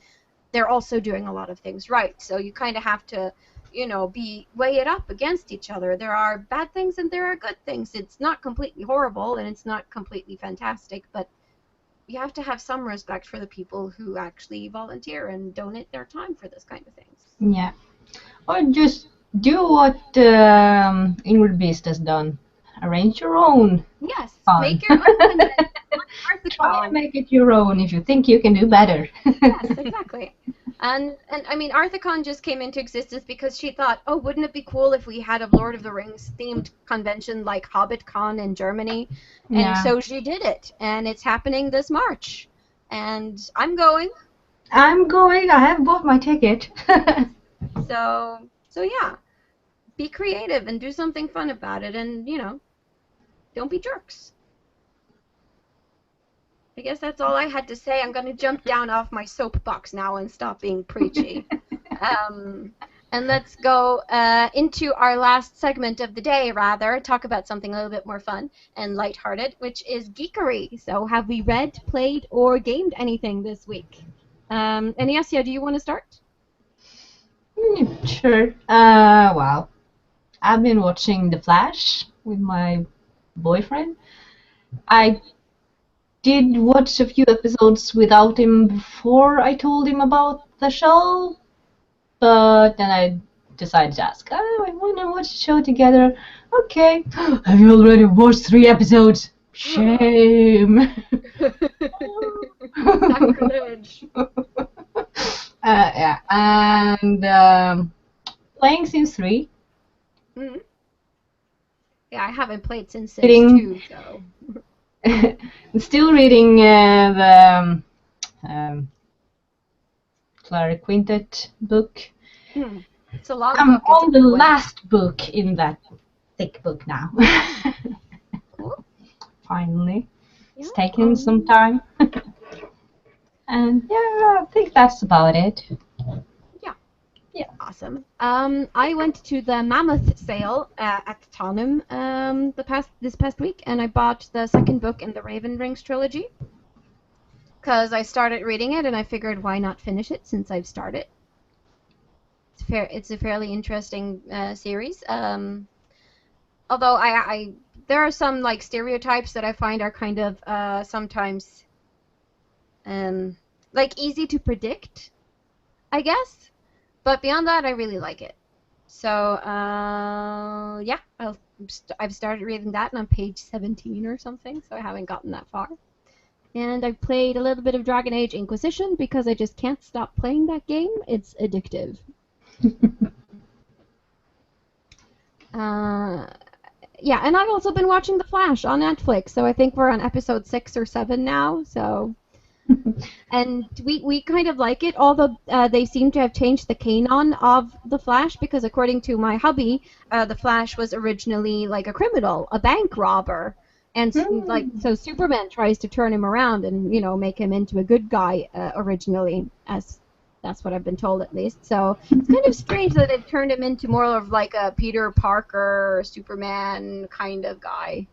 They're also doing a lot of things right, so you kind of have to weigh it up against each other. There are bad things and there are good things. It's not completely horrible and it's not completely fantastic, but you have to have some respect for the people who actually volunteer and donate their time for this kind of things. Yeah. Or just do what Ingrid Beast has done. Arrange your own. Yes, fun. Make your own convention. Try and make it your own if you think you can do better. Yes, exactly. And I mean, Arthicon just came into existence because she thought, oh, wouldn't it be cool if we had a Lord of the Rings themed convention like HobbitCon in Germany? And so she did it, and it's happening this March. And I'm going. I have bought my ticket. So yeah, be creative and do something fun about it, and don't be jerks. I guess that's all I had to say. I'm going to jump down off my soapbox now and stop being preachy. And let's go into our last segment of the day, talk about something a little bit more fun and lighthearted, which is geekery. So have we read, played, or gamed anything this week? Enyassia, do you want to start? Sure. Well, I've been watching The Flash with my boyfriend. I did watch a few episodes without him before I told him about the show, but then I decided to ask, oh, I want to watch the show together. Okay. Have you already watched 3 episodes? Shame. Sacrilege. Yeah, and playing Sims 3. Mm-hmm. Yeah, I haven't played since Sims 2, so... Still reading the Clara Quintet book. It's a long I'm book. on the last book in that thick book now. Cool. Finally. It's taken some time. And yeah, I think that's about it. Yeah. Awesome. I went to the Mammoth sale at Tanum this past week, and I bought the second book in the Raven Rings trilogy because I started reading it, and I figured why not finish it since I've started. It's a fairly interesting series. Although there are some like stereotypes that I find are kind of sometimes like easy to predict, I guess. But beyond that, I really like it. So, yeah, I've started reading that, and I'm page 17 or something, so I haven't gotten that far. And I've played a little bit of Dragon Age Inquisition because I just can't stop playing that game. It's addictive. Yeah, and I've also been watching The Flash on Netflix, so I think we're on episode 6 or 7 now, so... And we kind of like it, although they seem to have changed the canon of the Flash, because according to my hubby, the Flash was originally like a criminal, a bank robber, and so Superman tries to turn him around and make him into a good guy originally, as That's what I've been told, at least. So it's kind of strange that it turned him into more of like a Peter Parker, Superman kind of guy.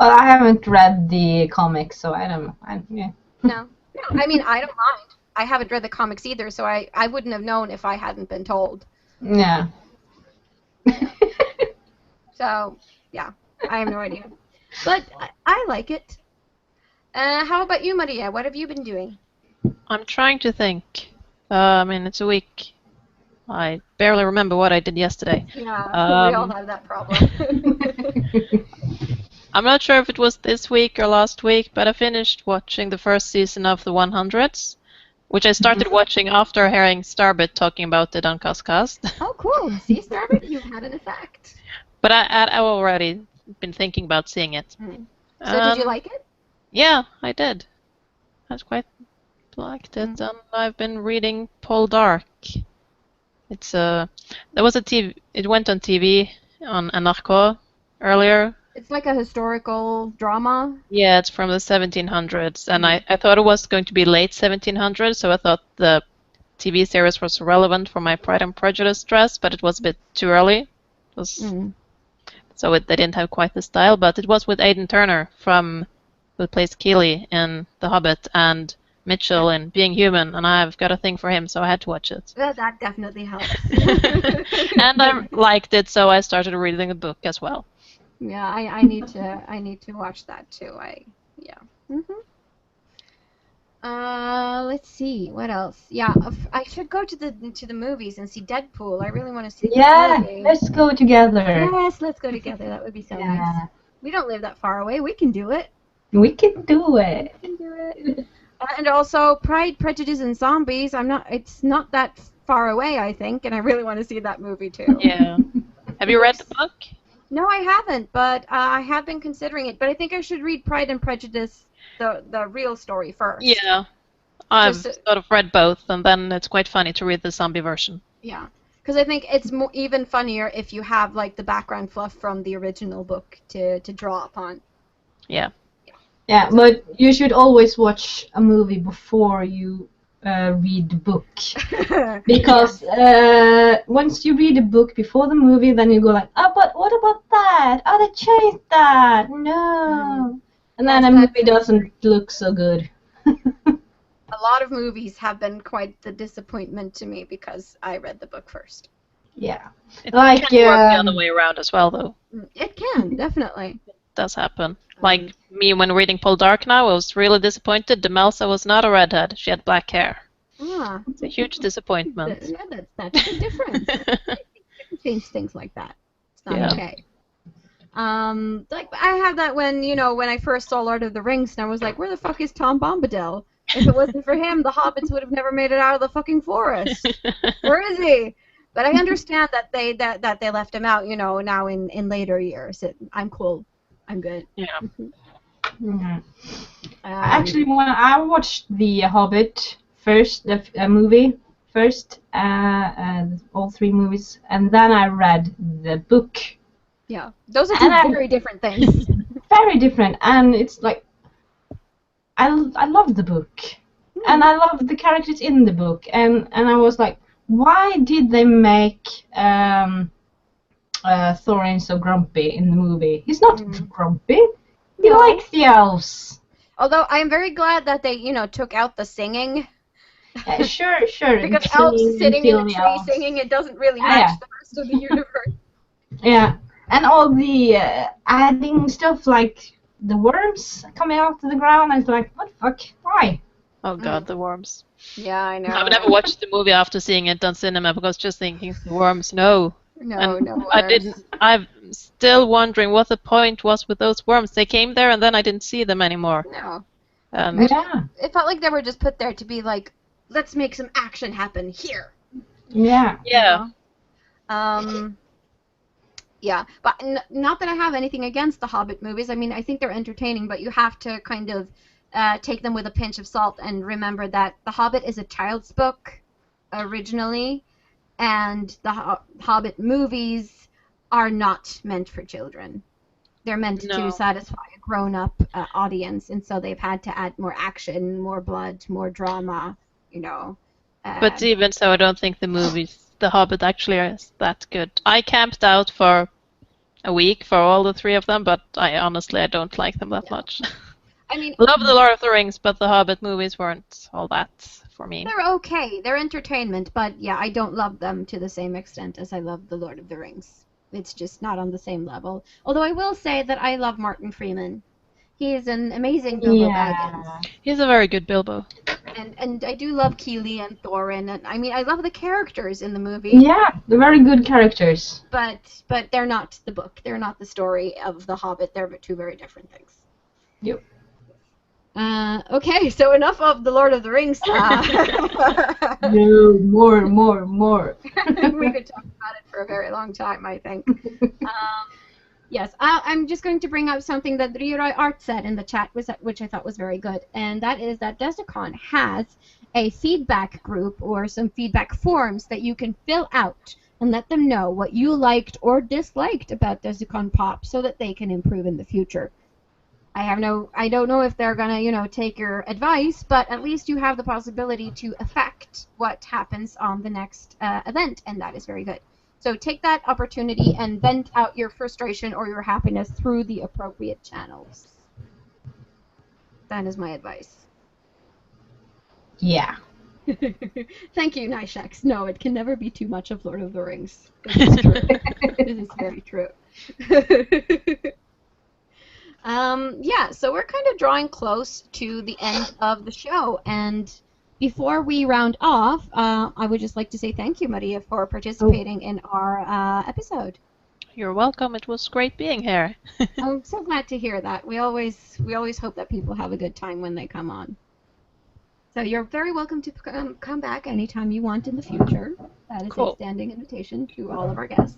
Well, I haven't read the comics, so I don't know. Yeah. No, I mean, I don't mind. I haven't read the comics either, so I wouldn't have known if I hadn't been told. Yeah. So, yeah, I have no idea. But I like it. How about you, Maria? What have you been doing? I'm trying to think. I mean, it's a week. I barely remember what I did yesterday. Yeah, we all have that problem. I'm not sure if it was this week or last week, but I finished watching the first season of the 100s, which I started watching after hearing Starbit talking about it on CosCast. Oh, cool. See, Starbit, you had an effect. But I already been thinking about seeing it. So did you like it? Yeah, I did. I quite liked it, and I've been reading Paul Dark. It's there was a TV. It went on TV on NRK earlier. It's like a historical drama. Yeah, it's from the 1700s, and I thought it was going to be late 1700s, so I thought the TV series was relevant for my Pride and Prejudice dress, but it was a bit too early. It was, so they didn't have quite the style, but it was with Aidan Turner who plays Keeley in The Hobbit, and Mitchell in Being Human, and I've got a thing for him, so I had to watch it. Well, that definitely helps. And I liked it, so I started reading the book as well. Yeah, I need to watch that too. Let's see what else. Yeah, I should go to the movies and see Deadpool. I really want to see. Yeah, the movie. let's go together. Yes, let's go together. That would be so nice. We don't live that far away. We can do it. We can do it. We can do it. And also, Pride, Prejudice, and Zombies. It's not that far away, I think, and I really want to see that movie too. Yeah. Have you read the book? No, I haven't, but I have been considering it. But I think I should read Pride and Prejudice, the real story first. Yeah. I've sort of read both, and then it's quite funny to read the zombie version. Yeah, because I think it's even funnier if you have like the background fluff from the original book to draw upon. Yeah. Yeah, but you should always watch a movie before you read the book. Because once you read the book before the movie, then you go like, oh, but what about that? Oh, they changed that. No. And then the movie doesn't look so good. A lot of movies have been quite the disappointment to me because I read the book first. Yeah. It can work the other way around as well, though. It can, definitely. It does happen. Like me when reading Paul Dark now, I was really disappointed. Demelza was not a redhead. She had black hair. Ah. It's a huge disappointment. Yeah, that's a difference. You can change things like that. It's not okay. Like I had that when I first saw Lord of the Rings, and I was like, where the fuck is Tom Bombadil? If it wasn't for him, the hobbits would have never made it out of the fucking forest. Where is he? But I understand that they left him out, now in later years. I'm cool. I'm good. Yeah. Actually, when I watched The Hobbit first, the movie first, all three movies, and then I read the book. Yeah, those are two very different things. Very different, and it's like I love the book, and I love the characters in the book, and I was like, why did they make Thorin so grumpy in the movie? He's not grumpy. He likes the elves. Although I am very glad that they, took out the singing. Sure. Because elves sitting in a tree singing, it doesn't really match the rest of the universe. Yeah, and all the adding stuff like the worms coming out of the ground. I was like, what the fuck? Why? Oh god, the worms. Yeah, I know. I've never watched the movie after seeing it on cinema because just thinking the worms, no. No worms. I didn't. I'm still wondering what the point was with those worms. They came there and then I didn't see them anymore. No. It felt like they were just put there to be like, let's make some action happen here. Yeah. Yeah. Yeah, but not that I have anything against the Hobbit movies. I mean, I think they're entertaining, but you have to kind of take them with a pinch of salt and remember that The Hobbit is a child's book originally, and the Hobbit movies are not meant for children. They're meant to satisfy a grown-up audience, and so they've had to add more action, more blood, more drama, you know. But even so, I don't think the movies, The Hobbit, actually is that good. I camped out for a week for all the three of them, but I don't like them that much. I mean, Love The Lord of the Rings, but the Hobbit movies weren't all that for me. they're okay. They're entertainment, but yeah, I don't love them to the same extent as I love The Lord of the Rings. It's just not on the same level. Although I will say that I love Martin Freeman. He is an amazing Bilbo Baggins. He's a very good Bilbo. And I do love Keely and Thorin, and I mean I love the characters in the movie. Yeah, they're very good characters. But they're not the book. They're not the story of The Hobbit. They're two very different things. Yep. Okay, so enough of the Lord of the Rings. No, more. We could talk about it for a very long time, I think. Yes, I'm just going to bring up something that Ryurai Art said in the chat, which I thought was very good, and that is that Desucon has a feedback group or some feedback forms that you can fill out and let them know what you liked or disliked about Desucon Pop so that they can improve in the future. I don't know if they're gonna, take your advice, but at least you have the possibility to affect what happens on the next event, and that is very good. So take that opportunity and vent out your frustration or your happiness through the appropriate channels. That is my advice. Yeah. Thank you, Nyshax. No, it can never be too much of Lord of the Rings. This is true. This is very true. Yeah, so we're kind of drawing close to the end of the show, and before we round off, I would just like to say thank you, Maria, for participating in our episode. You're welcome. It was great being here. I'm so glad to hear that. We always hope that people have a good time when they come on. So you're very welcome to come back anytime you want in the future. That is Cool. a standing invitation to all of our guests.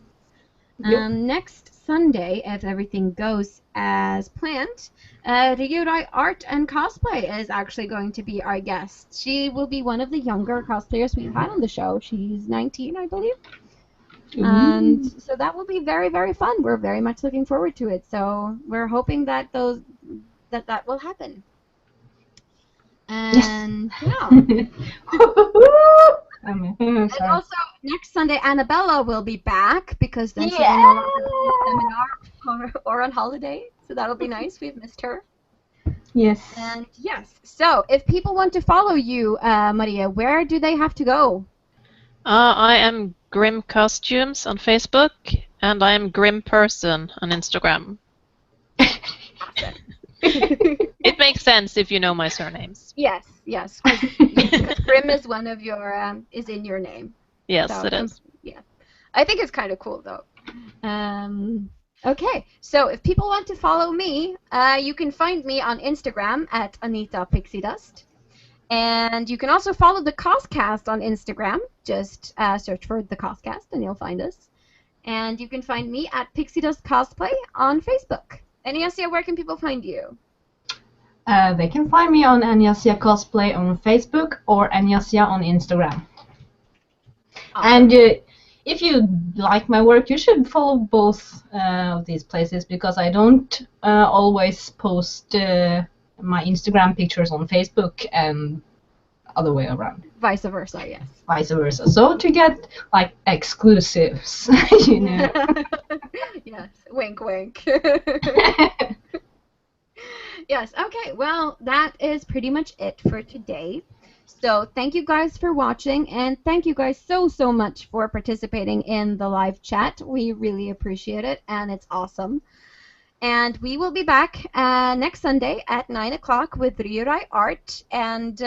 Yep. Next Sunday, if everything goes as planned, Ryurai Art and Cosplay is actually going to be our guest. She will be one of the younger cosplayers we've had on the show. She's 19, I believe. And so that will be very, very fun. We're very much looking forward to it. So we're hoping that that will happen. And yeah. And also, next Sunday, Annabella will be back because then she will no longer be in seminar or on holiday. So that'll be nice. We've missed her. Yes. And yes, so if people want to follow you, Maria, where do they have to go? I am Grim Costumes on Facebook, and I am Grim Person on Instagram. It makes sense if you know my surnames. Yes, because Grim is one of your is in your name. Yes, So, it is. Yeah, I think it's kind of cool though. Okay, so if people want to follow me, you can find me on Instagram at Anita Pixiedust. And you can also follow the CosCast on Instagram. Just search for the CosCast and you'll find us. And you can find me at Pixiedust Cosplay on Facebook. Enyassia, where can people find you? They can find me on Enyassia Cosplay on Facebook or Enyassia on Instagram. Awesome. And if you like my work, you should follow both of these places because I don't always post my Instagram pictures on Facebook and other way around. Vice versa, yes. Vice versa. So to get like exclusives, you know. Yes, wink, wink. Yes, okay, well, that is pretty much it for today. So thank you guys for watching, and thank you guys so much for participating in the live chat. We really appreciate it, and it's awesome. And we will be back next Sunday at 9 o'clock with Ryurai Art. And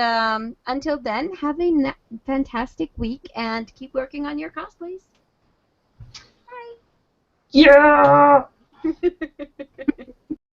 until then, have a fantastic week, and keep working on your cosplays. Bye! Yeah!